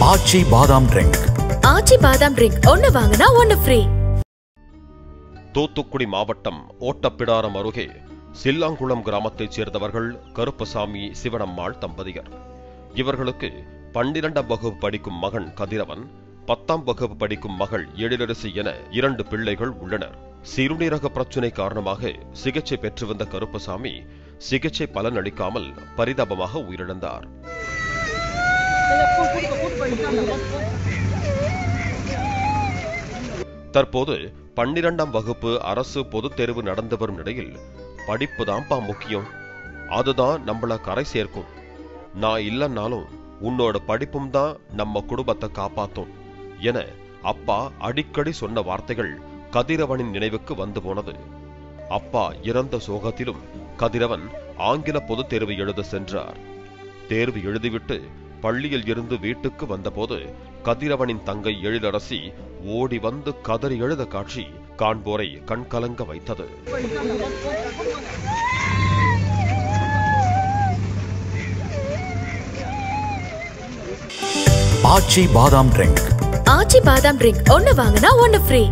ஆச்சி பாதாம் ட்ரிங்க். ஆச்சி பாதாம் ட்ரிங்க் ஒன்னு வாங்கினா ஒன்னு ஃப்ரீ. தூத்துக்குடி மாவட்டம் ஓட்டப்பிடாரம் அருகே சில்லாங்குளம் கிராமத்தைச் சேர்ந்தவர்கள் கருப்பசாமி சிவனம்மாள் தம்பதியர். இவர்களுக்கு 12ஆம் வகுப்பு படிக்கும் மகன் கதிரவன், 10ஆம் வகுப்பு படிக்கும் மகள் எழிலரசி என 2 பிள்ளைகள் உள்ளனர். சிறுநீரக பிரச்சினை காரணமாக சிகிச்சை பெற்று வந்த கருப்பசாமி சிகிச்சை பலனளிக்காமல் பரிதாபமாக உயிரிழந்தார். தற்போது 12ஆம் வகுப்பு அரசு பொதுத் தேர்வு நடந்து வரும் நிலையில் படிப்பு தான்ப்பா முக்கியம், அதுதான் நம்மள கரை சேர்க்கும், நான் இல்லைன்னாலும் உன்னோட படிப்பும் தான் நம்ம குடும்பத்தை காப்பாத்தும் என அப்பா அடிக்கடி சொன்ன வார்த்தைகள் கதிரவனின் நினைவுக்கு வந்து போனது. அப்பா இறந்த சோகத்திலும் கதிரவன் ஆங்கில பொதுத் தேர்வு எழுத சென்றார். தேர்வு எழுதிவிட்டு பள்ளியில் இருந்து வீட்டுக்கு வந்தபோது கதிரவனின் தங்கை எழிலரசி ஓடி வந்து கதறி எழுத காட்சி காண்போரை கண்கலங்க வைத்தது. ஆச்சி பாதாம் ட்ரிங்க். ஆச்சி பாதாம் ட்ரிங்க் ஒன்னு வாங்கினா ஒன்னு ஃப்ரீ.